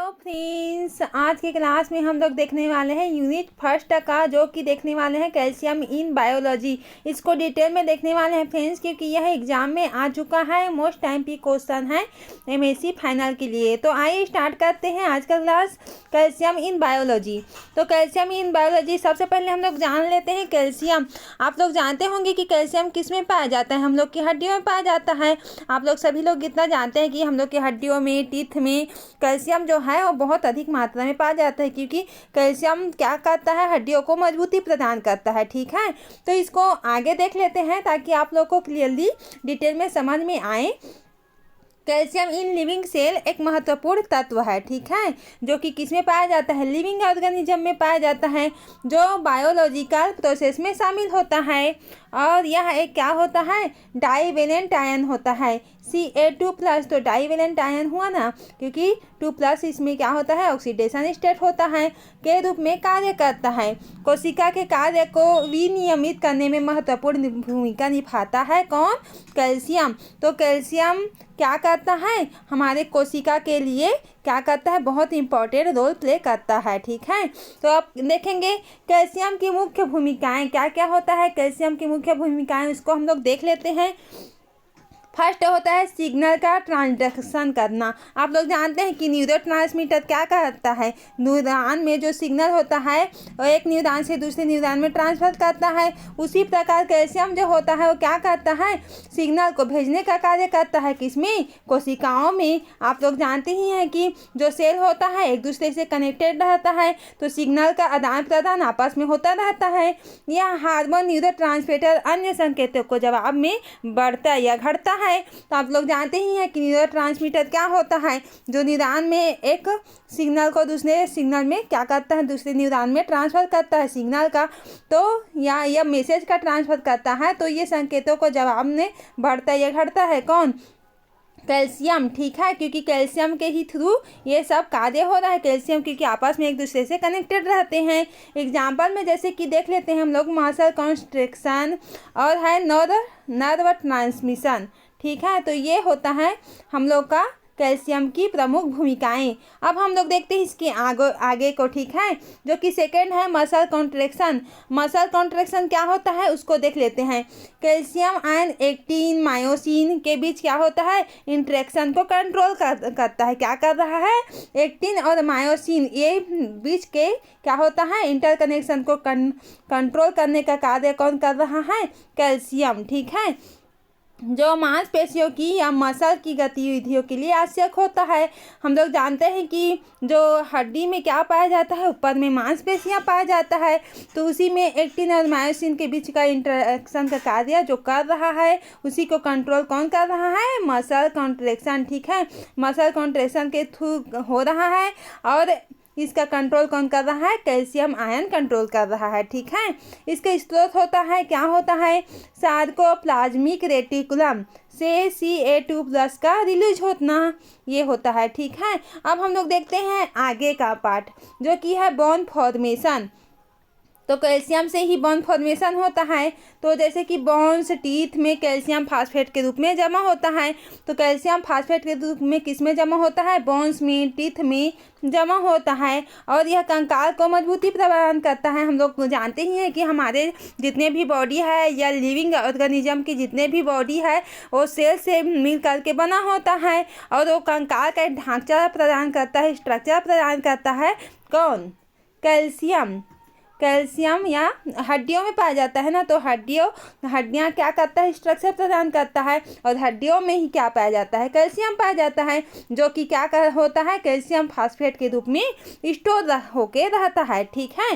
Friends, आज के class में हम लोग देखने वाले हैं यूनिट फर्स्ट का, जो कि देखने वाले हैं कैल्शियम इन बायोलॉजी। इसको डिटेल में देखने वाले हैं फ्रेंड्स, क्योंकि यह एग्जाम में आ चुका है। मोस्ट टाइम पी क्वेश्चन है एमएससी फाइनल के लिए। तो आइए स्टार्ट करते हैं आज का क्लास, कैल्शियम इन बायोलॉजी। तो कैल्शियम इन बायोलॉजी, सबसे पहले हम लोग जान लेते हैं कैल्शियम। आप लोग जानते होंगे कि कैल्शियम किस में पाया जाता है। हम लोग की हड्डियों में पाया जाता है। आप लोग सभी लोग इतना जानते हैं कि हम लोग की हड्डियों में, टीथ में कैल्शियम जो है वो बहुत अधिक मात्रा में पाया जाता है, क्योंकि कैल्शियम क्या करता है, हड्डियों को मजबूती प्रदान करता है। ठीक है, तो इसको आगे देख लेते हैं ताकि आप लोग को क्लियरली डिटेल में समझ में आए। कैल्शियम इन लिविंग सेल एक महत्वपूर्ण तत्व है। ठीक है, जो कि किस में पाया जाता है, लिविंग ऑर्गेनिज्म में पाया जाता है, जो बायोलॉजिकल प्रोसेस में शामिल होता है। और यह एक क्या होता है, डाईवेलेंट आयन होता है, Ca2+। तो डाईवेलेंट आयन हुआ ना, क्योंकि 2+ इसमें क्या होता है, ऑक्सीडेशन स्टेट होता है के रूप में कार्य करता है। कोशिका के कार्य को विनियमित करने में महत्वपूर्ण भूमिका निभाता है कौन, कैल्शियम। तो कैल्शियम क्या करता है, हमारे कोशिका के लिए क्या करता है, बहुत इंपॉर्टेंट रोल प्ले करता है। ठीक है, तो आप देखेंगे कैल्शियम की मुख्य भूमिकाएं क्या क्या होता है। कैल्शियम की मुख्य भूमिकाएं उसको हम लोग देख लेते हैं। फर्स्ट होता है सिग्नल का ट्रांसडक्शन करना। आप लोग जानते हैं कि न्यूरोट्रांसमीटर क्या करता है, न्यूरॉन में जो सिग्नल होता है वो एक न्यूरॉन से दूसरे न्यूरॉन में ट्रांसफर करता है। उसी प्रकार कैल्शियम जो होता है वो क्या करता है, सिग्नल को भेजने का कार्य करता है। किसमें, कोशिकाओं में। आप लोग जानते ही हैं कि जो सेल होता है एक दूसरे से कनेक्टेड रहता है, तो सिग्नल का आदान प्रदान आपस में होता रहता है। यह हार्मोन, न्यूरोट्रांसमीटर अन्य संकेतों को जवाब में बढ़ता या घटता है। तो आप लोग जानते ही हैं कि न्यूरोट्रांसमीटर क्या होता है, जो न्यूरॉन में एक सिग्नल को दूसरे सिग्नल में क्या करता है, दूसरे न्यूरॉन में ट्रांसफर करता है सिग्नल का। तो यह मैसेज का ट्रांसफर करता है। तो ये संकेतों को जवाब में बढ़ता या घटता है कौन, कैल्शियम। ठीक है, क्योंकि कैल्शियम के ही थ्रू ये सब कार्य हो रहा है। कैल्शियम क्योंकि आपस में एक दूसरे से कनेक्टेड रहते हैं। एग्जाम्पल में जैसे कि देख लेते हैं हम लोग, मसल कॉन्स्ट्रिक्शन और है नर्व ट्रांसमिशन। ठीक है, तो ये होता है हम लोग का कैल्शियम की प्रमुख भूमिकाएं। अब हम लोग देखते हैं इसके आगे को। ठीक है, जो कि सेकंड है मसल कॉन्ट्रैक्शन। मसल कॉन्ट्रैक्शन क्या होता है उसको देख लेते हैं। कैल्शियम आयन एक्टिन मायोसिन के बीच क्या होता है, इंटरेक्शन को कंट्रोल करता है। क्या कर रहा है, एक्टिन और मायोसिन ये बीच के क्या होता है, इंटरकनेक्शन को कंट्रोल करने का कार्य कौन कर रहा है, कैल्शियम। ठीक है, जो मांसपेशियों की या मसल की गतिविधियों के लिए आवश्यक होता है। हम लोग जानते हैं कि जो हड्डी में क्या पाया जाता है, ऊपर में मांसपेशियां पाया जाता है। तो उसी में एक्टिन और मायोसिन के बीच का इंटरेक्शन का कार्य जो कर रहा है, उसी को कंट्रोल कौन कर रहा है, मसल कॉन्ट्रैक्शन। ठीक है, मसल कॉन्ट्रैक्शन के थ्रू हो रहा है और इसका कंट्रोल कौन कर रहा है, कैल्शियम आयन कंट्रोल कर रहा है। ठीक है, इसका स्रोत होता है, क्या होता है, सार्कोप्लाज्मिक रेटिकुलम से Ca2+ का रिलीज होना, ये होता है। ठीक है, अब हम लोग देखते हैं आगे का पार्ट, जो कि है बोन फॉर्मेशन। तो कैल्शियम से ही बोन फॉर्मेशन होता है। तो जैसे कि बोन्स, टीथ में कैल्शियम फास्फेट के रूप में जमा होता है। तो कैल्शियम फास्फेट के रूप में किस में जमा होता है, बोन्स में, टीथ में जमा होता है। और यह कंकाल को मजबूती प्रदान करता है। हम लोग जानते ही हैं कि हमारे जितने भी बॉडी है या लिविंग ऑर्गेनिज्म की जितने भी बॉडी है वो सेल से मिल करके बना होता है, और वो कंकाल का ढांचा प्रदान करता है, स्ट्रक्चर प्रदान करता है कौन, कैल्शियम। कैल्शियम या हड्डियों में पाया जाता है ना, तो हड्डियाँ क्या करता है, स्ट्रक्चर प्रदान करता है। और हड्डियों में ही क्या पाया जाता है, कैल्शियम पाया जाता है, जो कि क्या होता है, कैल्शियम फास्फेट के रूप में स्टोर होके रहता है। ठीक है,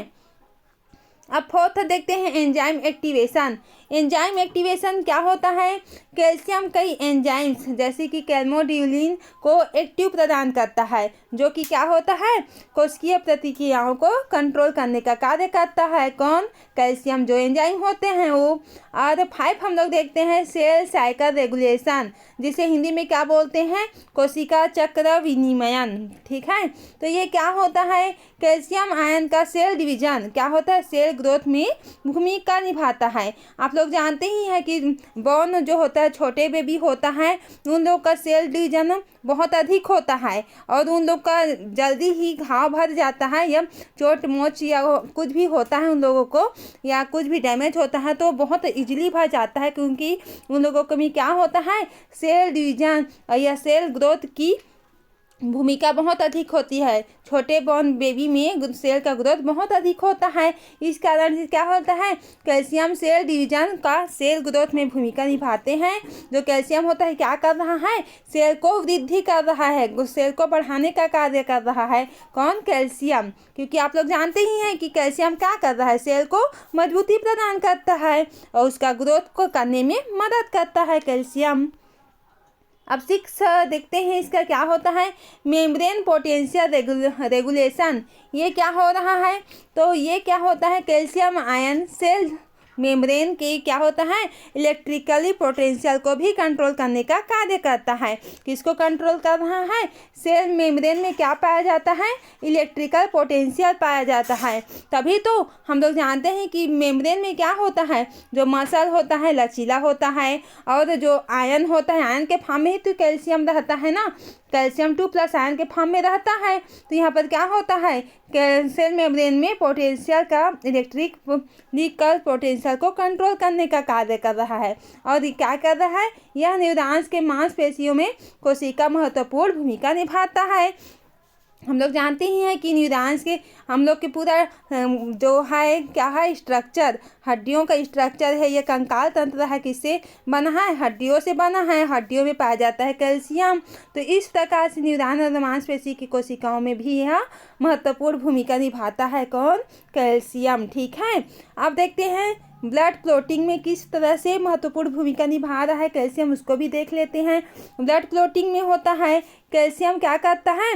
अब फोर्थ देखते हैं एंजाइम एक्टिवेशन। एंजाइम एक्टिवेशन क्या होता है, कैल्शियम कई एंजाइम्स जैसे कि कैल्मोड्यूलिन को एक्टिव प्रदान करता है, जो कि क्या होता है, कोशिकीय प्रतिक्रियाओं को कंट्रोल करने का कार्य करता है कौन, कैल्शियम। जो एंजाइम होते हैं वो। और 5 हम लोग देखते हैं सेल साइकिल रेगुलेशन, जिसे हिंदी में क्या बोलते हैं, कोशिका चक्र विनियमन। ठीक है, तो ये क्या होता है, कैल्शियम आयन का सेल डिवीजन क्या होता है, सेल ग्रोथ में भूमिका निभाता है। आप लोग जानते ही हैं कि बॉर्न जो होता है, छोटे बेबी होता है, उन लोग का सेल डिवीजन बहुत अधिक होता है और उन लोग का जल्दी ही घाव भर जाता है या चोट मोच या कुछ भी होता है उन लोगों को, या कुछ भी डैमेज होता है तो बहुत इजीली भर जाता है, क्योंकि उन लोगों को में क्या होता है, सेल डिवीजन या सेल ग्रोथ की भूमिका बहुत अधिक होती है। छोटे बॉर्न बेबी में सेल का ग्रोथ बहुत अधिक होता है। इस कारण से क्या होता है, कैल्शियम सेल डिवीजन का सेल ग्रोथ में भूमिका निभाते हैं। जो कैल्शियम होता है क्या कर रहा है, सेल को वृद्धि कर रहा है, सेल को बढ़ाने का कार्य कर रहा है। कौन, कैल्शियम। क्योंकि आप लोग जानते ही हैं कि कैल्शियम क्या कर रहा है, सेल को मजबूती प्रदान करता है और उसका ग्रोथ को करने में मदद करता है कैल्शियम। अब 6 देखते हैं इसका क्या होता है, मेम्ब्रेन पोटेंशियल रेगुलेशन। ये क्या हो रहा है, तो ये क्या होता है, कैल्शियम आयन सेल मेम्ब्रेन के क्या होता है, इलेक्ट्रिकली पोटेंशियल को भी कंट्रोल करने का कार्य करता है। किसको कंट्रोल कर रहा है, सेल मेम्ब्रेन में क्या पाया जाता है, इलेक्ट्रिकल पोटेंशियल पाया जाता है। तभी तो हम लोग जानते हैं कि मेम्ब्रेन में क्या होता है, जो मसल होता है लचीला होता है और जो आयन होता है, आयन के फॉर्म में ही तो कैल्शियम रहता है ना, कैल्शियम 2+ आयन के फॉर्म में रहता है। तो यहाँ पर क्या होता है, सेल मेम्ब्रेन में पोटेंशियल का इलेक्ट्रिकल पोटेंशियल को कंट्रोल करने का कार्य कर रहा है। और ये क्या कर रहा है, यह न्यूरॉन्स के मांसपेशियों में कोशिका महत्वपूर्ण भूमिका निभाता है। हम लोग जानते ही हैं कि न्यूरॉन्स के हम लोग के पूरा जो है क्या है, स्ट्रक्चर, हड्डियों का स्ट्रक्चर है, ये कंकाल तंत्र है, किससे बना है, हड्डियों से बना है। हड्डियों में पाया जाता है कैल्शियम। तो इस प्रकार से न्यूरॉन और मांसपेशी की कोशिकाओं में भी यह महत्वपूर्ण भूमिका निभाता है। कौन, कैल्शियम। ठीक है, अब देखते हैं ब्लड क्लॉटिंग में किस तरह से महत्वपूर्ण भूमिका निभा रहा है कैल्शियम, उसको भी देख लेते हैं। ब्लड क्लॉटिंग में होता है कैल्शियम क्या करता है,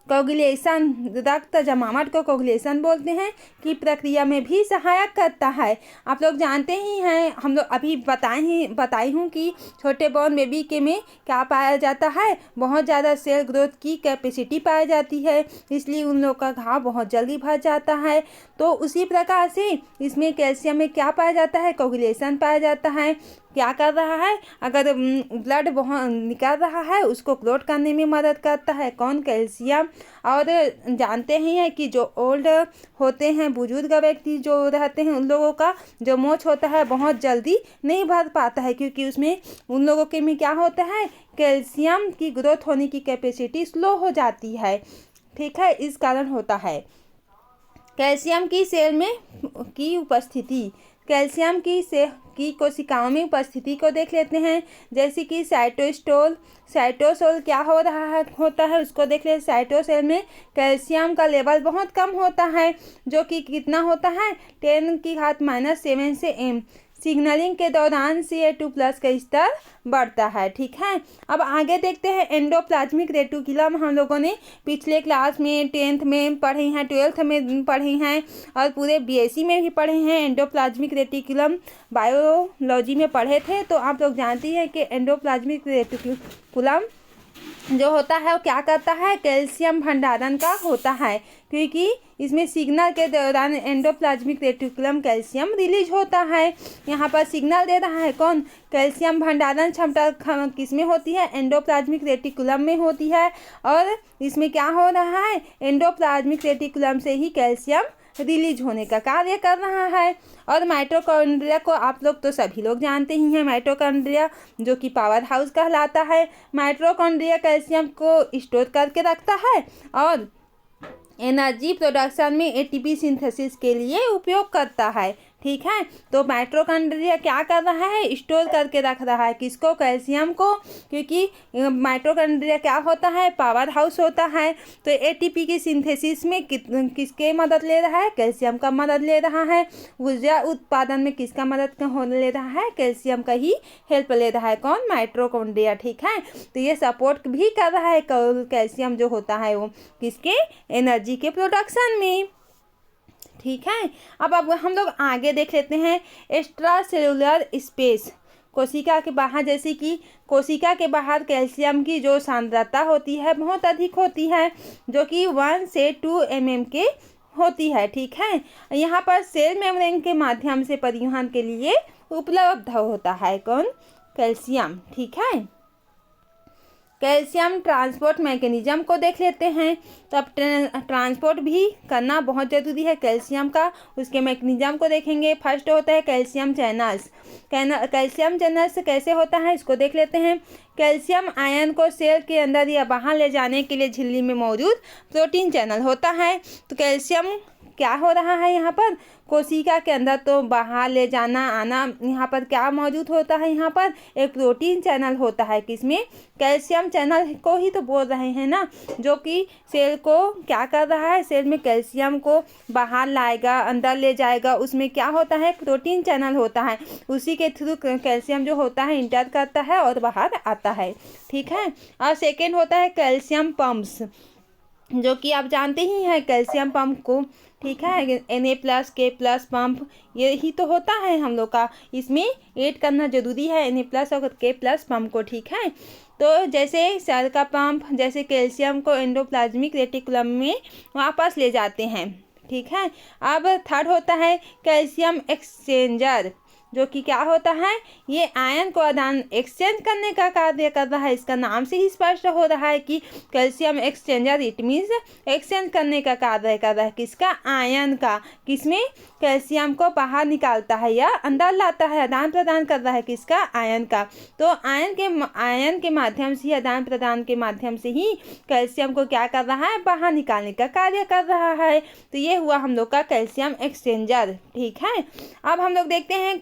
कोगुलेशन, रक्त जमावट को कोगुलेशन बोलते हैं, की प्रक्रिया में भी सहायक करता है। आप लोग जानते ही हैं, हम लोग अभी बताई हूँ कि छोटे बॉर्न बेबी के में क्या पाया जाता है, बहुत ज़्यादा सेल ग्रोथ की कैपेसिटी पाई जाती है, इसलिए उन लोग का घाव बहुत जल्दी भर जाता है। तो उसी प्रकार से इसमें कैल्शियम में क्या पाया जाता है, कोगुलेशन पाया जाता है। क्या कर रहा है, अगर ब्लड बहुत निकल रहा है उसको क्लॉट करने में मदद करता है। कौन, कैल्शियम। और जानते ही हैं कि जो ओल्ड होते हैं, बुजुर्ग व्यक्ति जो रहते हैं, उन लोगों का जो मोच होता है बहुत जल्दी नहीं भर पाता है, क्योंकि उसमें उन लोगों के में क्या होता है, कैल्शियम की ग्रोथ होने की कैपेसिटी स्लो हो जाती है। ठीक है, इस कारण होता है। कैल्शियम की सेल में की उपस्थिति, कैल्शियम की कोशिकाओं में उपस्थिति को देख लेते हैं। जैसे कि साइटोसोल क्या होता है उसको देख लेते हैं। साइटोसेल में कैल्शियम का लेवल बहुत कम होता है, जो कि कितना होता है, 10⁻⁻7 से m। सिग्नलिंग के दौरान Ca2+ का स्तर बढ़ता है। ठीक है, अब आगे देखते हैं एंडोप्लाज्मिक रेटिकुलम। हम लोगों ने पिछले क्लास में 10th में पढ़े हैं, 12th में पढ़े हैं और पूरे BSc में भी पढ़े हैं। एंडोप्लाज्मिक रेटिकुलम बायोलॉजी में पढ़े थे। तो आप लोग जानती हैं कि एंडोप्लाज्मिक रेटिकुलम जो होता है वो क्या करता है, कैल्शियम भंडारण का होता है, क्योंकि इसमें सिग्नल के दौरान एंडोप्लाज्मिक रेटिकुलम कैल्शियम रिलीज होता है। यहाँ पर सिग्नल दे रहा है कौन, कैल्शियम भंडारण क्षमता किस में होती है, एंडोप्लाज्मिक रेटिकुलम में होती है। और इसमें क्या हो रहा है, एंडोप्लाज्मिक रेटिकुलम से ही कैल्शियम रिलीज होने का कार्य कर रहा है। और माइटोकॉन्ड्रिया को आप लोग तो सभी लोग जानते ही हैं, माइटोकॉन्ड्रिया जो कि पावर हाउस कहलाता है। माइटोकॉन्ड्रिया कैल्शियम को स्टोर करके रखता है और एनर्जी प्रोडक्शन में ATP सिंथेसिस के लिए उपयोग करता है। ठीक है, तो माइटोकॉन्ड्रिया क्या कर रहा है, स्टोर करके रख रहा है, किसको, कैल्शियम को, क्योंकि माइटोकॉन्ड्रिया क्या होता है, पावर हाउस होता है। तो ATP की सिंथेसिस में किसके मदद ले रहा है, कैल्शियम का मदद ले रहा है। ऊर्जा उत्पादन में किसका मदद ले रहा है, कैल्शियम का ही हेल्प ले रहा है। कौन, माइटोकॉन्ड्रिया। ठीक है, तो ये सपोर्ट भी कर रहा है कैल्शियम जो होता है वो किसके, एनर्जी के प्रोडक्शन में। ठीक है, अब हम लोग आगे देख लेते हैं एक्स्ट्रा सेलुलर स्पेस। कोशिका के बाहर, जैसे कि कोशिका के बाहर कैल्शियम की जो सांद्रता होती है बहुत अधिक होती है, जो कि 1 से 2 mm के होती है, ठीक है। यहाँ पर सेल मेम्ब्रेन के माध्यम से परिवहन के लिए उपलब्ध होता है कौन? कैल्शियम, ठीक है। कैल्शियम ट्रांसपोर्ट मैकेनिज्म को देख लेते हैं। तो अब ट्रांसपोर्ट भी करना बहुत ज़रूरी है कैल्शियम का, उसके मैकेनिज्म को देखेंगे। फर्स्ट होता है कैल्शियम चैनल्स। कैल्शियम चैनल्स कैसे होता है इसको देख लेते हैं। कैल्शियम आयन को सेल के अंदर या बाहर ले जाने के लिए झिल्ली में मौजूद प्रोटीन चैनल होता है। तो कैल्शियम क्या हो रहा है यहाँ पर? कोशिका के अंदर तो बाहर ले जाना आना, यहाँ पर क्या मौजूद होता है? यहाँ पर एक प्रोटीन चैनल होता है। किसमें? कैल्शियम चैनल को ही तो बोल रहे हैं ना, जो कि सेल को क्या कर रहा है? सेल में कैल्शियम को बाहर लाएगा, अंदर ले जाएगा। उसमें क्या होता है? प्रोटीन चैनल होता है, उसी के थ्रू कैल्शियम जो होता है इंटर करता है और बाहर आता है, ठीक है। और सेकेंड होता है कैल्शियम पम्प्स, जो कि आप जानते ही हैं कैल्शियम पंप को, ठीक है। Na+ K+ पंप यही तो होता है हम लोग का, इसमें ऐड करना जरूरी है Na+ और K+ पंप को, ठीक है। तो जैसे सेल का पंप जैसे कैल्शियम को एंडोप्लाज्मिक रेटिकुलम में वापस ले जाते हैं, ठीक है। अब थर्ड होता है कैल्शियम एक्सचेंजर, जो कि क्या होता है? ये आयन को आदान एक्सचेंज करने का कार्य कर रहा है। इसका नाम से ही स्पष्ट हो रहा है कि calcium exchanger, it means exchange करने का कार्य कर रहा है। किसका? आयन का। किसमें? कैल्शियम को बाहर निकालता है या अंदर लाता है, आदान प्रदान कर रहा है। किसका? आयन का। तो आयन के माध्यम से, आदान प्रदान के माध्यम से ही कैल्शियम को क्या कर रहा है? बाहर निकालने का कार्य कर रहा है। तो ये हुआ हम लोग का कैल्शियम एक्सचेंजर, ठीक है। अब हम लोग देखते हैं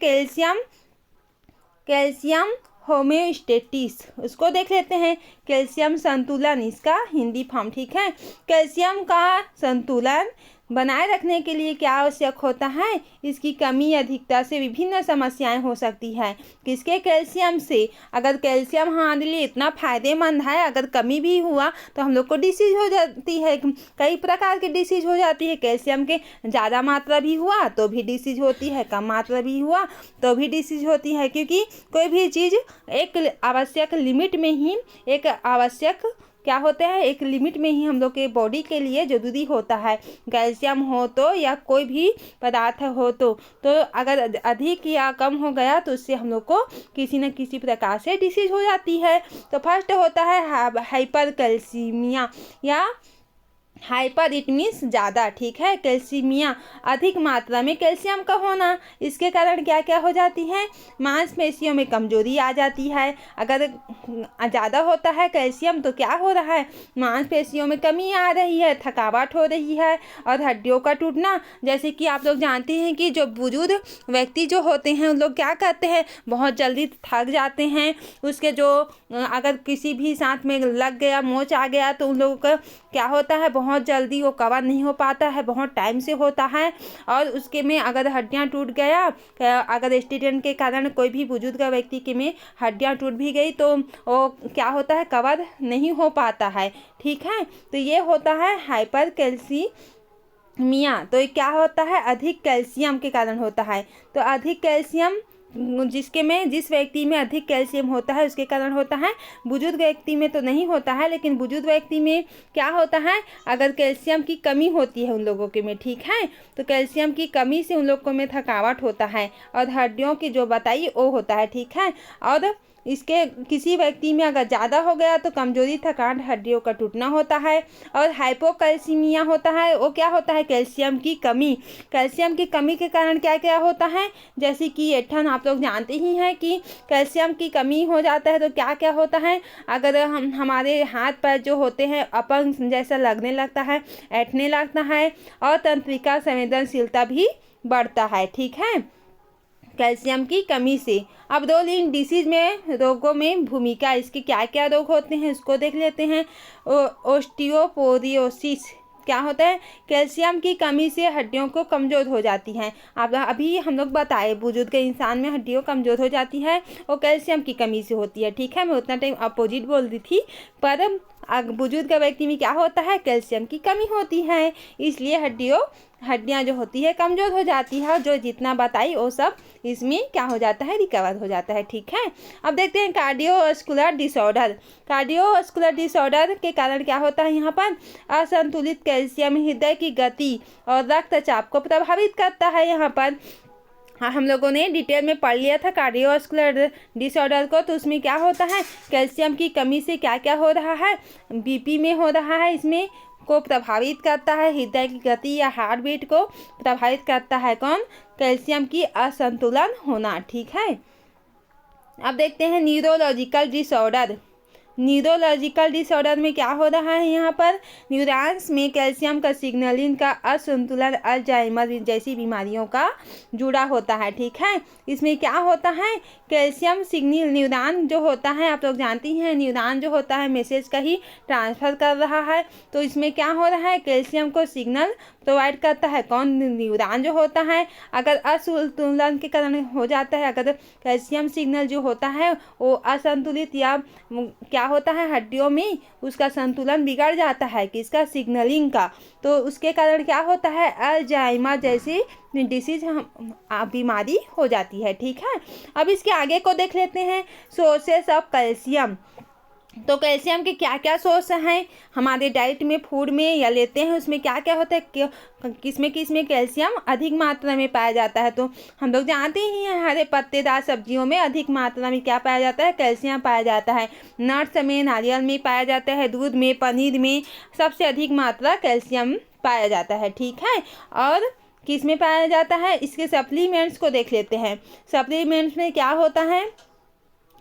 कैल्शियम होम्योस्टेसिस, उसको देख लेते हैं। कैल्शियम संतुलन इसका हिंदी फॉर्म, ठीक है। कैल्शियम का संतुलन बनाए रखने के लिए क्या आवश्यक होता है? इसकी कमी अधिकता से विभिन्न समस्याएं हो सकती है। किसके? कैल्शियम से। अगर कैल्शियम हमारे लिए इतना फायदेमंद है, अगर कमी भी हुआ तो हम लोग को डिसीज हो जाती है, कई प्रकार की डिसीज हो जाती है। कैल्शियम के ज़्यादा मात्रा भी हुआ तो भी डिसीज होती है, कम मात्रा भी हुआ तो भी डिसीज होती है, क्योंकि कोई भी चीज़ एक आवश्यक लिमिट में ही, एक आवश्यक क्या होता है, एक लिमिट में ही हम लोग के बॉडी के लिए ज़रूरी होता है। कैल्शियम हो तो या कोई भी पदार्थ हो तो अगर अधिक या कम हो गया तो उससे हम लोग को किसी न किसी प्रकार से डिसीज हो जाती है। तो फर्स्ट होता है हाइपर कैल्सीमिया या हाइपर, इट मीन्स ज़्यादा, ठीक है। कैल्सीमिया अधिक मात्रा में कैल्शियम का होना, इसके कारण क्या क्या हो जाती है? मांसपेशियों में कमजोरी आ जाती है। अगर ज़्यादा होता है कैल्शियम तो क्या हो रहा है? मांसपेशियों में कमी आ रही है, थकावट हो रही है और हड्डियों का टूटना। जैसे कि आप लोग जानते हैं कि जो बुजुर्ग व्यक्ति जो होते हैं उन लोग क्या करते हैं? बहुत जल्दी थक जाते हैं। उसके जो अगर किसी भी साथ में लग गया, मोच आ गया तो उन लोगों का क्या होता है? बहुत जल्दी वो कवर नहीं हो पाता है, बहुत टाइम से होता है। और उसके में अगर हड्डियां टूट गया, अगर एक्सीडेंट के कारण कोई भी बुजुर्ग व्यक्ति के में हड्डियां टूट भी गई तो वो क्या होता है? कवर नहीं हो पाता है, ठीक है। तो ये होता है हाइपर कैल्सीमिया। तो ये क्या होता है? अधिक कैल्शियम के कारण होता है। तो अधिक कैल्शियम जिस व्यक्ति में अधिक कैल्शियम होता है उसके कारण होता है। बुजुर्ग व्यक्ति में तो नहीं होता है, लेकिन बुजुर्ग व्यक्ति में क्या होता है? अगर कैल्शियम की कमी होती है उन लोगों के में, ठीक है, तो कैल्शियम की कमी से उन लोगों में थकावट होता है और हड्डियों की जो बताइए वो होता है, ठीक है। और इसके किसी व्यक्ति में अगर ज़्यादा हो गया तो कमजोरी, थकान, हड्डियों का टूटना होता है। और हाइपोकैल्सीमिया होता है, वो क्या होता है? कैल्शियम की कमी। कैल्शियम की कमी के कारण क्या क्या होता है? जैसे कि ऐंठन, आप लोग जानते ही हैं कि कैल्शियम की कमी हो जाता है तो क्या क्या होता है? अगर हमारे हाथ पैर जो होते हैं अपंग जैसा लगने लगता है, ऐंठने लगता है और तंत्रिका संवेदनशीलता भी बढ़ता है, ठीक है, कैल्शियम की कमी से। अब डिसीज में रोगों में भूमिका, इसके क्या क्या रोग होते हैं उसको देख लेते हैं। ओस्टियोपोरोसिस क्या होता है? कैल्शियम की कमी से हड्डियों को कमज़ोर हो जाती हैं। अब अभी हम लोग बताए बुजुर्ग के इंसान में हड्डियों कमज़ोर हो जाती है और कैल्शियम की कमी से होती है, ठीक है। मैं उतना टाइम अपोजिट बोल रही थी, पर बुजुर्ग व्यक्ति में क्या होता है? कैल्शियम की कमी होती है, इसलिए हड्डियों हड्डियाँ जो होती है कमज़ोर हो जाती है, और जो जितना बताई वो सब इसमें क्या हो जाता है, रिकवर हो जाता है। ठीक है, अब देखते हैं कार्डियोवास्कुलर डिसऑर्डर। कार्डियोवास्कुलर डिसऑर्डर के कारण क्या होता है, यहाँ पर असंतुलित कैल्शियम हृदय की गति और रक्तचाप को प्रभावित करता है। यहाँ पर हाँ, हम लोगों ने डिटेल में पढ़ लिया था कार्डियोवास्कुलर डिसऑर्डर को। तो उसमें क्या होता है, कैल्शियम की कमी से क्या क्या हो रहा है, बीपी में हो रहा है, इसमें को प्रभावित करता है, हृदय की गति या हार्ट बीट को प्रभावित करता है कौन, कैल्शियम की असंतुलन होना। ठीक है, अब देखते हैं न्यूरोलॉजिकल डिसऑर्डर। न्यूरोलॉजिकल डिसऑर्डर में क्या हो रहा है, यहाँ पर न्यूरॉन्स में कैल्शियम का सिग्नलिंग का असंतुलन अल्जाइमर जैसी बीमारियों का जुड़ा होता है। ठीक है, इसमें क्या होता है, कैल्शियम सिग्नल न्यूरॉन जो होता है, आप लोग जानती हैं न्यूरॉन जो होता है मैसेज का ही ट्रांसफ़र कर रहा है। तो इसमें क्या हो रहा है, कैल्शियम को सिग्नल प्रोवाइड करता है कौन, न्यूरॉन जो होता है। अगर असंतुलन के कारण हो जाता है, अगर कैल्शियम सिग्नल जो होता है वो असंतुलित या क्या होता है, हड्डियों में उसका संतुलन बिगड़ जाता है, किसका, सिग्नलिंग का। तो उसके कारण क्या होता है, अल्जाइमर जैसी डिसीज बीमारी हो जाती है। ठीक है, अब इसके आगे को देख लेते हैं, सोर्सेस ऑफ कैल्शियम। तो कैल्शियम के क्या क्या सोर्स हैं हमारे डाइट में, फूड में या लेते हैं, उसमें क्या क्या होता है, किसमें कैल्शियम अधिक मात्रा में पाया जाता है। तो हम लोग जानते ही हैं, हरे पत्तेदार सब्जियों में अधिक मात्रा में क्या पाया जाता है, कैल्शियम पाया जाता है। नट्स में, नारियल में पाया जाता है, दूध में, पनीर में सबसे अधिक मात्रा कैल्शियम पाया जाता है। ठीक है, और किस में पाया जाता है, इसके सप्लीमेंट्स को देख लेते हैं। सप्लीमेंट्स में क्या होता है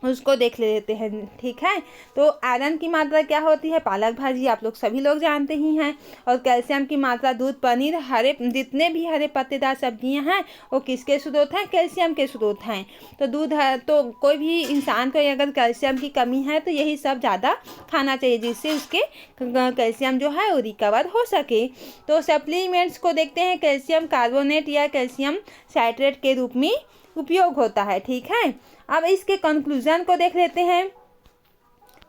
उसको देख लेते हैं। ठीक है, तो आयरन की मात्रा क्या होती है, पालक भाजी आप लोग सभी लोग जानते ही हैं। और कैल्शियम की मात्रा दूध, पनीर, हरे जितने भी हरे पत्तेदार सब्जियां हैं वो किसके स्रोत हैं, कैल्शियम के स्रोत हैं। तो दूध है, तो कोई भी इंसान को अगर कैल्शियम की कमी है तो यही सब ज़्यादा खाना चाहिए, जिससे उसके कैल्शियम जो है वो रिकवर हो सके। तो सप्लीमेंट्स को देखते हैं, कैल्शियम कार्बोनेट या कैल्शियम साइट्रेट के रूप में उपयोग होता है। ठीक है, अब इसके कंक्लूजन को देख लेते हैं।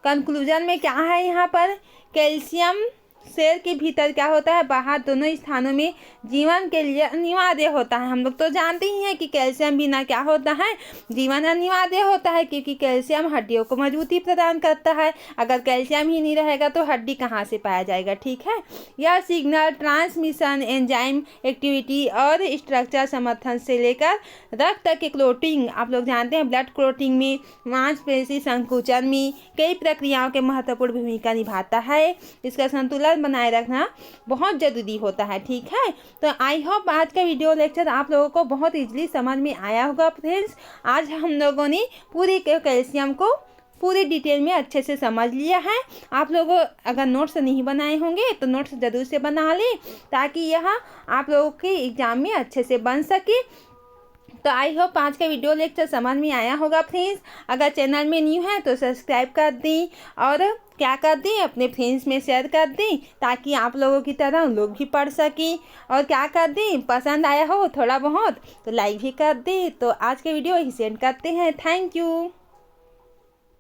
कंक्लूजन में क्या है, यहाँ पर कैल्शियम सेल के भीतर क्या होता है, बाहर दोनों स्थानों में जीवन के लिए अनिवार्य होता है। हम लोग तो जानते ही हैं कि कैल्शियम बिना क्या होता है, जीवन अनिवार्य होता है, क्योंकि कैल्शियम हड्डियों को मजबूती प्रदान करता है। अगर कैल्शियम ही नहीं रहेगा तो हड्डी कहाँ से पाया जाएगा। ठीक है, यह सिग्नल ट्रांसमिशन, एंजाइम एक्टिविटी और स्ट्रक्चर समर्थन से लेकर रक्त के क्लोटिंग, आप लोग जानते हैं ब्लड क्लोटिंग में, मांसपेशी संकुचन में कई प्रक्रियाओं के महत्वपूर्ण भूमिका निभाता है। इसका संतुलन बनाए रखना बहुत जरूरी होता है। ठीक है, तो आई होप आज का वीडियो लेक्चर आप लोगों को बहुत इजीली समझ में आया होगा। फ्रेंड्स, आज हम लोगों ने पूरी कैल्शियम को पूरी डिटेल में अच्छे से समझ लिया है। आप लोगों अगर नोट्स नहीं बनाए होंगे तो नोट्स ज़रूर से बना लें, ताकि यह आप लोगों के एग्ज़ाम में अच्छे से बन सके। तो आई होप आज का वीडियो लेक्चर समझ में आया होगा। फ्रेंड्स, अगर चैनल में न्यू है तो सब्सक्राइब कर दें और क्या कर दें, अपने फ्रेंड्स में शेयर कर दें, ताकि आप लोगों की तरह उन लोग भी पढ़ सकें। और क्या कर दें, पसंद आया हो थोड़ा बहुत तो लाइक भी कर दें। तो आज के वीडियो ही सेंड करते हैं। Thank you.